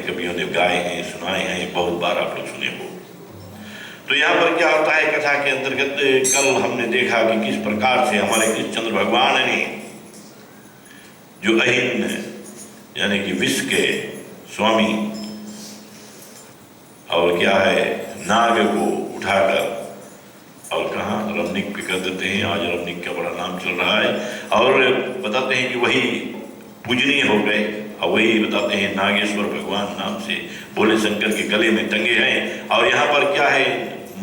कवियों ने गाए हैं, सुनाए हैं, बहुत बार आप लोग सुने हो। तो यहाँ पर क्या होता है कथा के अंतर्गत, कल हमने देखा कि किस प्रकार से हमारे कृष्णचंद्र भगवान ने जो अहिन यानी कि विश्व के स्वामी और क्या है नाग को उठाकर और कहाँ रमणीक पे कर देते हैं। आज रमणीक का बड़ा नाम चल रहा है और बताते हैं कि वही पूजनीय हो गए और वही बताते हैं नागेश्वर भगवान नाम से भोले शंकर के गले में टंगे हैं। और यहाँ पर क्या है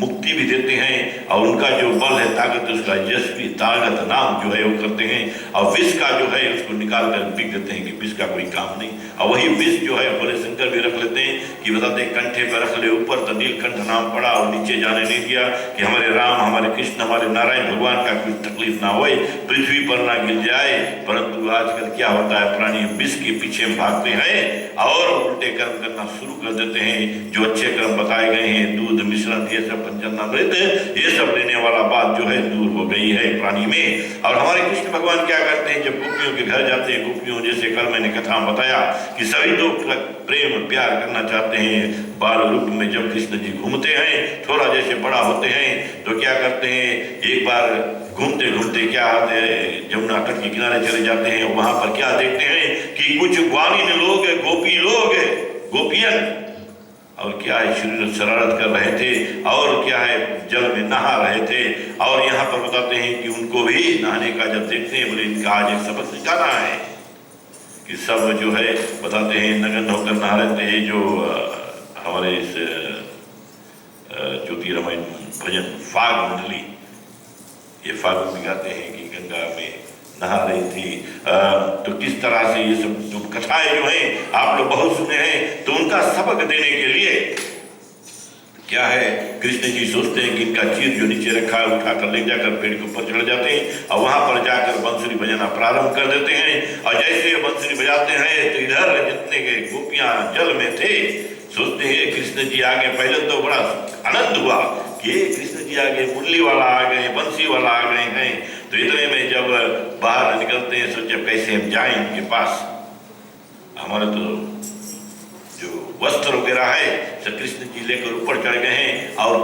मुक्ति भी देते हैं और उनका जो बल है ताकत उसका यशस्वी ताकत नाम जो है वो करते हैं और विष का जो है उसको निकाल कर बिक देते हैं कि विष का कोई काम नहीं। और वही विष जो है भोले शंकर भी रख लेते हैं कि बताते हैं कंठे पर रख ले, ऊपर तो नीलकंठ नाम पड़ा और नीचे जाने नहीं दिया कि हमारे राम हमारे कृष्ण हमारे नारायण भगवान का कुछ तकलीफ ना होए, पृथ्वी पर ना गिर जाए। परंतु आजकल क्या होता है प्राणी विष के पीछे भागते हैं और उल्टे कर्म करना शुरू कर देते हैं। जो अच्छे कर्म बताए गए हैं दूध मिश्रण ये सब पंचामृत ये सब लेने वाला बात जो है दूर हो गई है प्राणी में। और हमारे कृष्ण भगवान क्या करते हैं जब गोपियों के घर जाते हैं, गोपियों जैसे कल मैंने कथा बताया कि सभी लोग प्रेम प्यार करना चाहते हैं। बाल रूप में जब कृष्ण जी घूमते हैं, थोड़ा जैसे बड़ा होते हैं तो क्या करते हैं, एक बार घूमते घूमते क्या आते हैं जमुना तट के किनारे चले जाते हैं। वहां पर क्या देखते हैं कि कुछ ग्वालीन लोग गोपी लोग गोपियन और क्या है शरीर शरारत कर रहे थे और क्या है जल में नहा रहे थे। और यहाँ पर बताते हैं कि उनको भी नहाने का जब देखते हैं बोले इनका आज एक सबक सिखाना है कि सब जो है बताते हैं नगन होकर नहा रहे थे। जो हमारे इस ज्योतिर्मय भजन फाग मंडली ये फागुन में गाते हैं कि गंगा में नहा रही थी। तो किस तरह से ये सब जो कथाएं जो हैं आप लोग बहुत सुने हैं, तो उनका सबक देने के लिए क्या है कृष्ण जी सोचते हैं कि इनका चीर जो नीचे रखा है उठाकर ले जाकर पेड़ के ऊपर चढ़ जाते हैं और वहां पर जाकर बंसुरी बजाना प्रारंभ कर देते हैं। और जैसे बंसुरी बजाते हैं तो इधर जितने के गोपियां जल में थे सोचते हैं कृष्ण जी आगे। पहले तो बड़ा आनंद हुआ कि कृष्ण जी आगे मुरली वाला आ गए, बंसी वाला आ गए हैं। तो इतने में जब बाहर निकलते हैं सोचे कैसे हम जाएं इनके पास। हमारे तो जो वस्त्र वगैरह है सब कृष्ण जी लेकर ऊपर चढ़ गए हैं और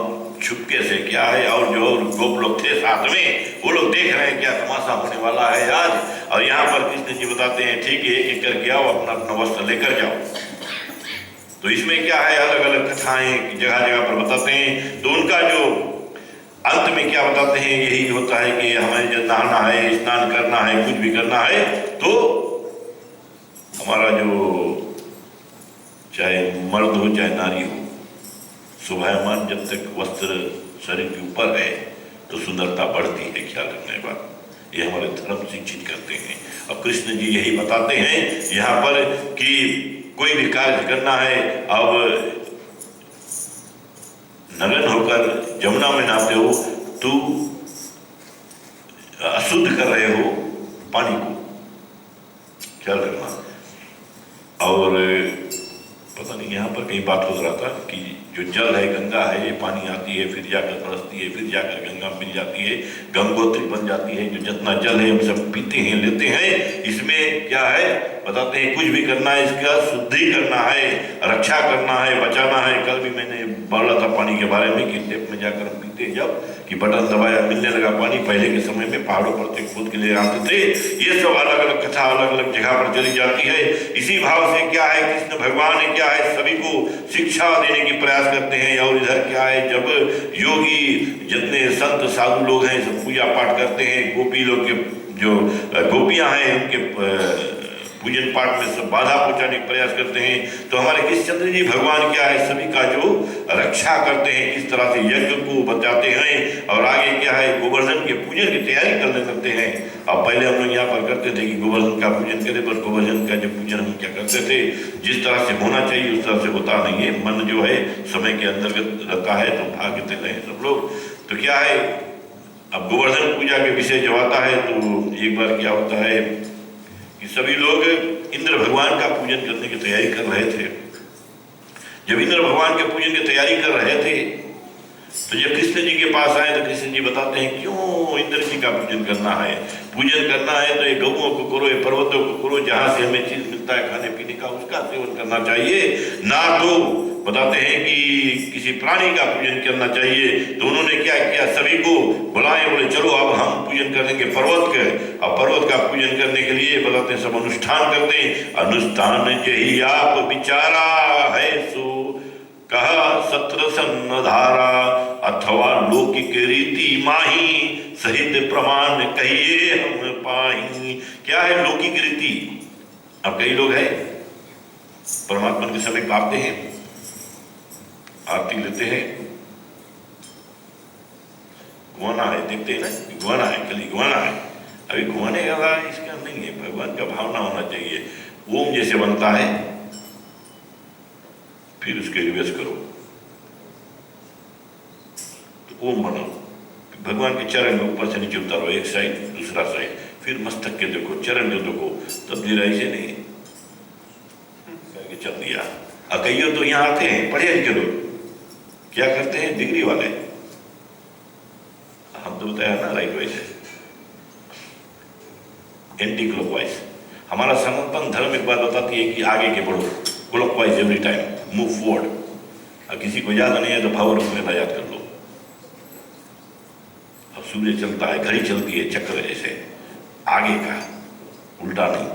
छुपके से क्या है और जो गोप लोग थे साथ में वो लोग देख रहे हैं क्या तमाशा होने वाला है आज। और यहाँ पर कृष्ण जी बताते हैं ठीक है एक एक करके आओ अपना अपना वस्त्र लेकर जाओ। तो इसमें क्या है अलग अलग कथाएं जगह जगह पर बताते हैं। तो उनका जो अंत में क्या बताते हैं यही होता है कि हमें जब नहाना है स्नान करना है कुछ भी करना है तो हमारा जो चाहे मर्द हो चाहे नारी हो शोभायमान जब तक वस्त्र शरीर के ऊपर है तो सुंदरता बढ़ती है। ख्याल रखने के बाद ये हमारे धर्म शिक्षित करते हैं। और कृष्ण जी यही बताते हैं यहाँ पर कि कोई भी कार्य करना है अब नगन होकर जमुना में नहाते हो तो अशुद्ध कर रहे हो पानी को, ख्याल रखना। और पता नहीं यहाँ पर कहीं बात हो रहा था कि जो जल है गंगा है ये पानी आती है फिर जाकर बरसती है फिर जाकर गंगा मिल जाती है गंगोत्री बन जाती है। जो जितना जल है हम सब पीते हैं लेते हैं। इसमें क्या है बताते हैं कुछ भी करना है इसका शुद्धि करना है रक्षा करना है बचाना है। कल भी मैंने बोला था पानी के बारे में कि टेप में जाकर हम पीते जब कि बटन दबाया मिलने लगा पानी। पहले के समय में पहाड़ों पर से खोद के ले आते थे। ये सब अलग अलग कथा अलग अलग जगह पर चली जाती है। इसी भाव से क्या है कृष्ण भगवान ने क्या है सभी को शिक्षा देने की प्रयास करते हैं। और इधर क्या है जब योगी जितने संत साधु लोग हैं सब पूजा पाठ करते हैं, गोपी लोग के जो गोपियां हैं उनके पूजन पाठ में सब बाधा पहुंचाने का प्रयास करते हैं। तो हमारे कृष्णचंद्र जी भगवान क्या है सभी का जो रक्षा करते हैं, किस तरह से यज्ञ को बचाते हैं। और आगे क्या है गोवर्धन के पूजन की तैयारी करने लगते हैं। अब पहले हम लोग यहाँ पर करते थे कि गोवर्धन का पूजन करें, पर गोवर्धन का जो पूजन हम क्या करते थे जिस तरह से होना चाहिए उस तरह से होता नहीं है। मन जो है समय के अंतर्गत रहता है तो भागते रहे सब लोग। तो क्या है अब गोवर्धन पूजा के विषय जब आता है तो एक बार क्या होता है कि सभी लोग इंद्र भगवान का पूजन करने की तैयारी कर रहे थे। जब इंद्र भगवान के पूजन की तैयारी कर रहे थे तो जब कृष्ण जी के पास आए तो कृष्ण जी बताते हैं क्यों इंद्र जी का पूजन करना है। पूजन करना है तो ये गौओं को करो, ये पर्वतों को करो, जहां से हमें चीज मिलता है खाने पीने का उसका सेवन करना चाहिए, ना तो बताते हैं कि किसी प्राणी का पूजन करना चाहिए। तो उन्होंने क्या किया, सभी को बुलाए, बोले चलो अब हम पूजन करेंगे पर्वत के। अब पर्वत का पूजन करने के लिए बताते हैं सब अनुष्ठान करते हैं। अनुष्ठान यही आप विचारा है सो कहा सत्र सन्नधारा, अथवा लौकिक रीति माही सहित प्रमाण कहिए हम पाई। क्या है लौकिक रीति? अब कई लोग हैं परमात्मा के समय गाते हैं, आरती लेते हैं, घुमाना है, देखते हैं ना घुमाना है, कल घुमाना है, अभी घुमाने का इसका नहीं है, भगवान का भावना होना चाहिए। ओम जैसे बनता है फिर उसके रिवर्स करो, तो ओम बनाओ, भगवान के चरण में ऊपर से नीचे उतारो, एक साइड दूसरा साइड, फिर मस्तक के देखो, चरण के देखो, तब धीरे ऐसे नहीं करके चल दिया। कईयों तो यहाँ आते हैं पढ़े लिखे लोग, क्या करते हैं डिग्री वाले, हम तो बताया ना राइट वाइज है, एंटी क्लॉकवाइज। हमारा सनातन धर्म एक बात बताती है कि आगे के बढ़ो, clockwise every time, move forward. और किसी को याद नहीं है तो पावर ऑफ लेना याद कर लो। अब सूर्य चलता है, घड़ी चलती है चक्र जैसे, आगे का उल्टा नहीं।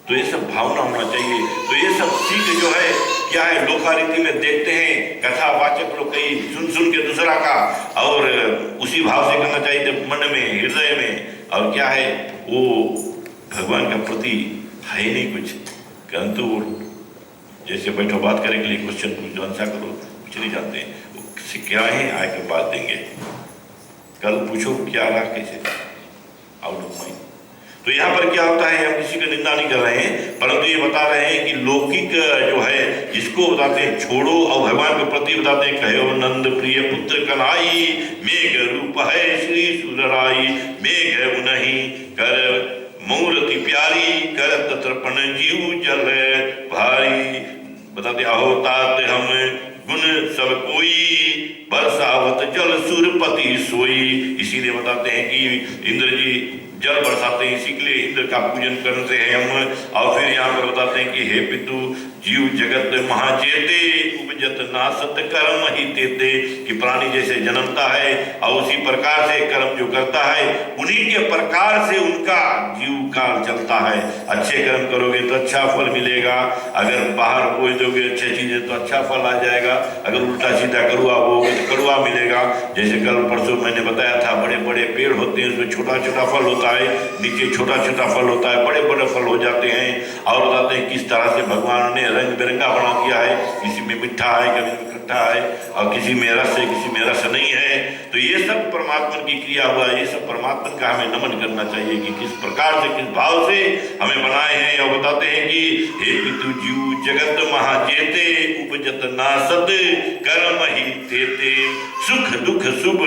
तो ये सब भावना होना चाहिए। तो ये सब सीख जो है क्या है, लोकारीति में देखते हैं कथावाचक लोग कई सुन सुन के दूसरा का, और उसी भाव से करना चाहिए मन में, हृदय में। और क्या है वो भगवान का प्रति है नहीं कुछ, परंतु जैसे बैठो बात करने के लिए क्वेश्चन पूछ, आंसर करो, कुछ नहीं जानते हैं, वो क्या है आके बात देंगे, कल पूछो क्या रहा कैसे, आउट ऑफ माइंड। तो यहाँ पर क्या होता है, हम किसी का निंदा नहीं कर रहे हैं, परंतु ये बता रहे हैं कि लौकिक जो है इसको बताते हैं छोड़ो, और भगवान के प्रति बताते हैं कहो नंद प्रिय पुत्र कन्हाई, मेघ रूप है श्री सुरराई, मेघ उन्हीं कर मूर्ति प्यारी, करत तर्पण जीव जल भारी। बताते आहो तात हम गुण सब कोई, बरसावत जल सुरपति सोई। इसीलिए बताते हैं कि इंद्र जी जल बरसाते हैं, इसी के लिए इंद्र का पूजन करते हैं हम। और फिर यहाँ पर बताते हैं कि हे पितु जीव जगत महाचेते, उपजत नासत कर्म ही तेते, कि प्राणी जैसे जन्मता है और उसी प्रकार से कर्म जो करता है उन्हीं के प्रकार से उनका जीव काल चलता है। अच्छे कर्म करोगे तो अच्छा फल मिलेगा, अगर बाहर बोल दोगे अच्छी चीजें तो अच्छा फल आ जाएगा, अगर उल्टा सीधा कड़ुआ बोगे तो कड़ुआ मिलेगा। जैसे कल परसों मैंने बताया था, बड़े बड़े पेड़ होते हैं उसमें छोटा छोटा फल होता है, नीचे छोटा छोटा फल होता है, बड़े बड़े फल हो जाते हैं। और बताते हैं किस तरह से भगवान ने रंग बिरंगा बना दिया है, किसी में मिठा है, कभी में खट्टा है, और किसी में रस है, किसी में रस नहीं है। तो ये सब परमात्मा की क्रिया हुआ, ये सब परमात्मा का हमें नमन करना चाहिए कि किस प्रकार से, किस भाव से हमें बनाए हैं। और बताते हैं कि हे पितु जीव जगत महाचेते, उपजत नासत कर्म ही तेते, सुख दुख शुभ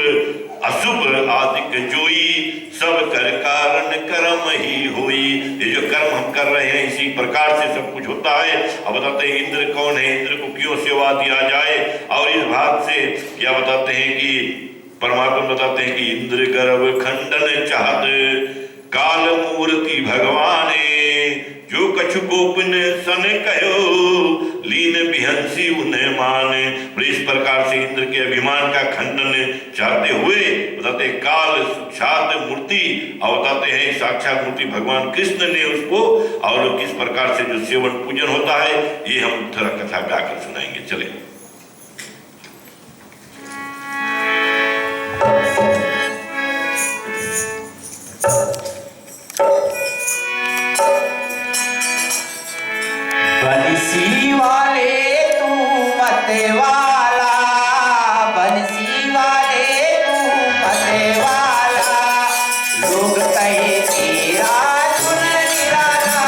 अशुभ आदिक जोई, सब कर कारण कर्म ही होई। ये जो कर्म हम कर रहे हैं इसी प्रकार से सब कुछ होता है। अब बताते हैं इंद्र कौन है, इंद्र को क्यों सेवा दिया जाए, और इस भाग से क्या बताते हैं कि परमात्मा बताते हैं कि इंद्र गर्भ खंडन चाहत, काल मूर्ति भगवाने, जो कछु गोपन सन कहो, लीन बिहंसी उन्हें माने। इस प्रकार से इंद्र के अभिमान का खंडन चाहते हुए बताते काल साक्षात मूर्ति, और बताते हैं साक्षात मूर्ति भगवान कृष्ण ने उसको, और किस प्रकार से जो सेवन पूजन होता है ये हम थोड़ा कथा गाकर सुनाएंगे। चले बंसी वाले तू मत वाला, बंसी वाले तू मत वाला, लोग कहे तेरा धुन निराला,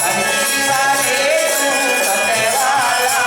बंसी वाले तू मत वाला,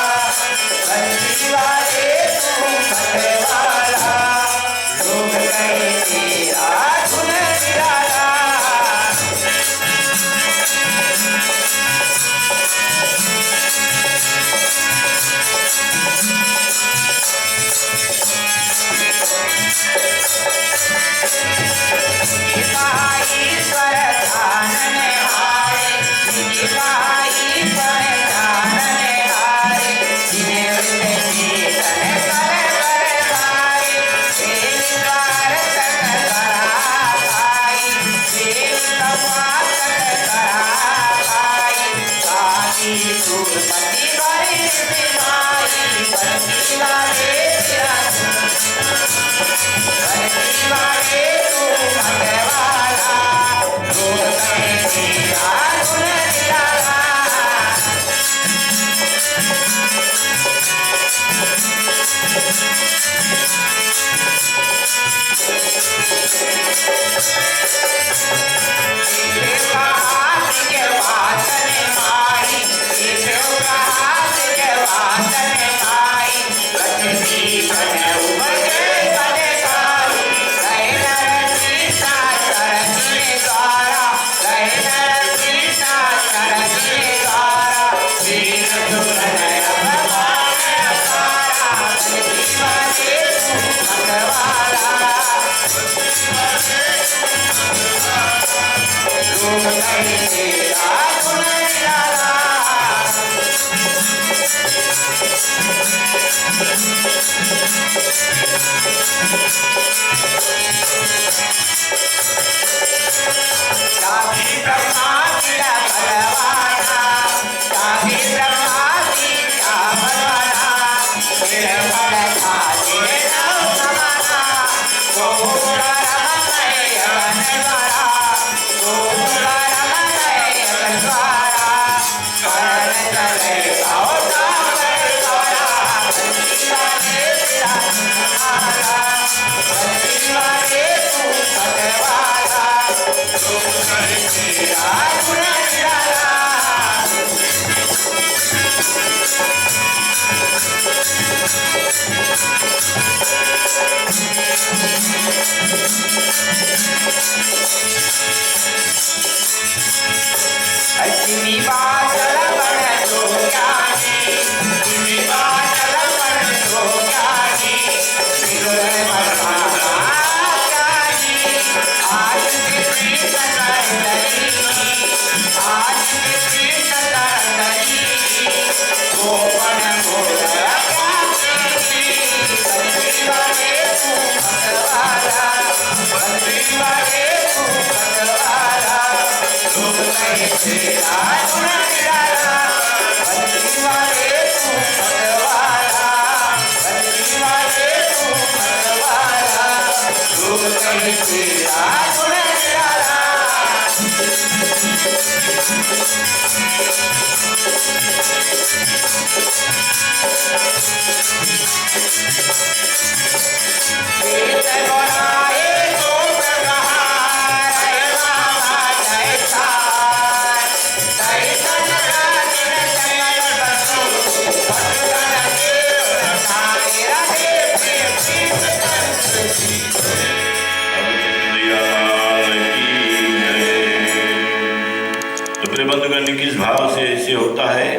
किस भाव से ऐसे होता है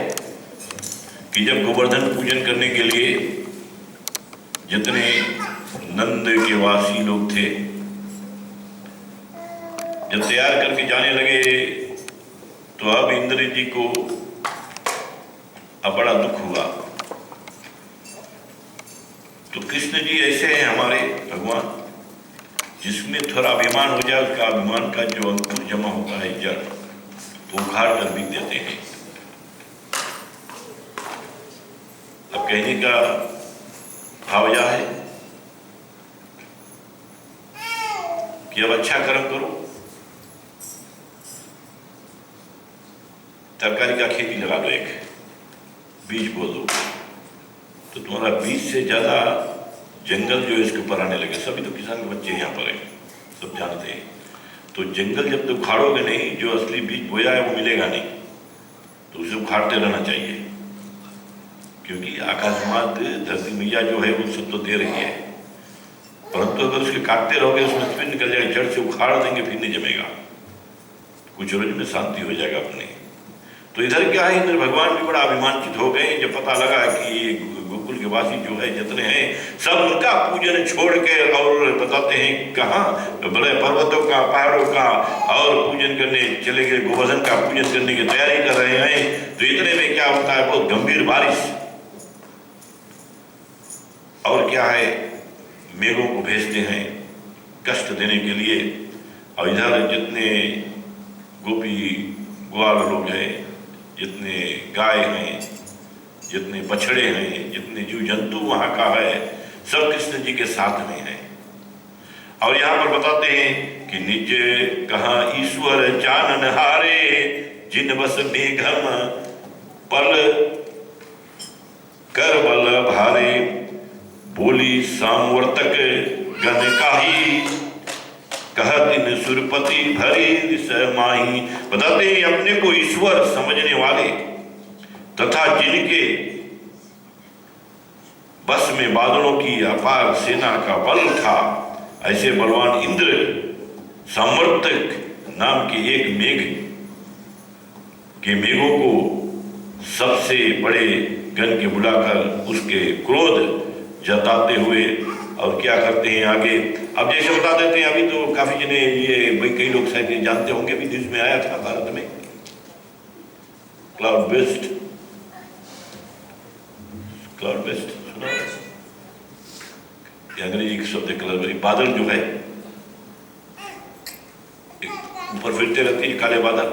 कि जब गोवर्धन पूजन करने के लिए जितने नंद के वासी लोग थे, जब तैयार करके जाने लगे तो अब इंद्र जी को अब बड़ा दुख हुआ। तो कृष्ण जी ऐसे हैं हमारे भगवान, जिसमें थोड़ा अभिमान हो जाए, उसका अभिमान का जो अंकुर जमा होता है जड़, तो उखाड़ कर भी देते हैं। अब कहने का भाव यह है कि अब अच्छा कर्म करो, तरकारी का खेती लगा दो, एक बीज बो दो, तो तुम्हारा बीज से ज्यादा जंगल जो है इसके ऊपर आने लगे। सभी तो किसान के बच्चे यहाँ पर हैं, सब जानते हैं। तो जंगल जब तक उखाड़ोगे नहीं, जो असली बीज बोया है वो मिलेगा नहीं, तो उसे उखाड़ते रहना चाहिए, क्योंकि आकाशमात धरती मैया जो है वो सब तो दे रही है, परंतु अगर उसके काटते रहोगे उसमें फिर निकल जाएगा, जड़ से उखाड़ देंगे फिर नहीं जमेगा, कुछ रोज में शांति हो जाएगा अपने। तो इधर क्या है, इधर भगवान भी बड़ा अभिमानित हो गए जब पता लगा कि गोकुल के वासी जो है जितने हैं सब उनका पूजन छोड़ के, और बताते हैं कहाँ, बड़े पर्वतों का, पहाड़ों का, और पूजन करने चले गए, गोवर्धन का पूजन करने की तैयारी कर रहे हैं। तो इतने में क्या होता है, बहुत गंभीर बारिश, और क्या है, मेघों को भेजते हैं कष्ट देने के लिए। और इधर जितने गोपी ग्वाल लोग हैं, जितने गाय हैं, जितने बछड़े हैं, जितने जीव जंतु वहां का है, सब कृष्ण जी के साथ में है। और यहाँ पर बताते हैं कि निज कहा ईश्वर जानन हारे, जिन बस मेघम पल कर बल भारे, बोली सामवर्तक गण काही, कहत इन सुरपति भरी समाही। बताते हैं अपने को ईश्वर समझने वाले तथा जिनके बस में बादलों की अपार सेना का बल था, ऐसे बलवान इंद्र सामवर्तक नाम के एक मेघ के मेघों को सबसे बड़े गण के बुलाकर उसके क्रोध जताते हुए और क्या करते हैं आगे। अब जैसे बता देते हैं, अभी तो काफी जने ये भाई कई लोग शायद ये जानते होंगे, भी न्यूज में आया था भारत में क्लाउड बेस्ड सुना, अंग्रेजी के शब्द क्लाउड, बादल जो है ऊपर फिरते रहते हैं काले बादल,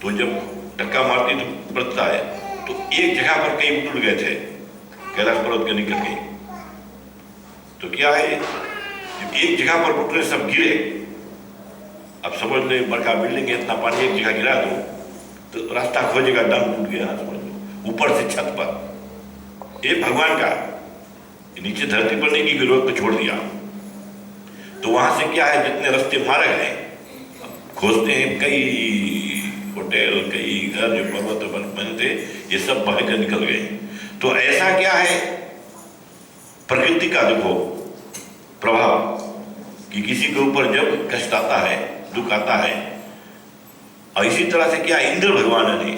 तो जब धक्का मारती तो बरसता है। तो एक जगह पर कई उड़ गए थे, कैलाश पर्वत के निकल गए। तो क्या है, जब एक जगह पर उठ रहे सब गिरे, अब समझ ले बड़का बिल्डिंग है, इतना पानी एक जगह गिरा तो रास्ता खोजेगा, दम टूट गया समझ लो, ऊपर से छत पर। ये भगवान का, नीचे धरती पर नहीं की जरूरत को छोड़ दिया। तो वहां से क्या है, जितने रास्ते मारे गए खोजते हैं, कई होटल कई घर जो पर्वत बने थे ये सब बह कर निकल गए। तो ऐसा क्या है प्रकृति का देखो प्रभाव, कि किसी के ऊपर जब कष्ट आता है, दुख आता है, और इसी तरह से क्या इंद्र भगवान ने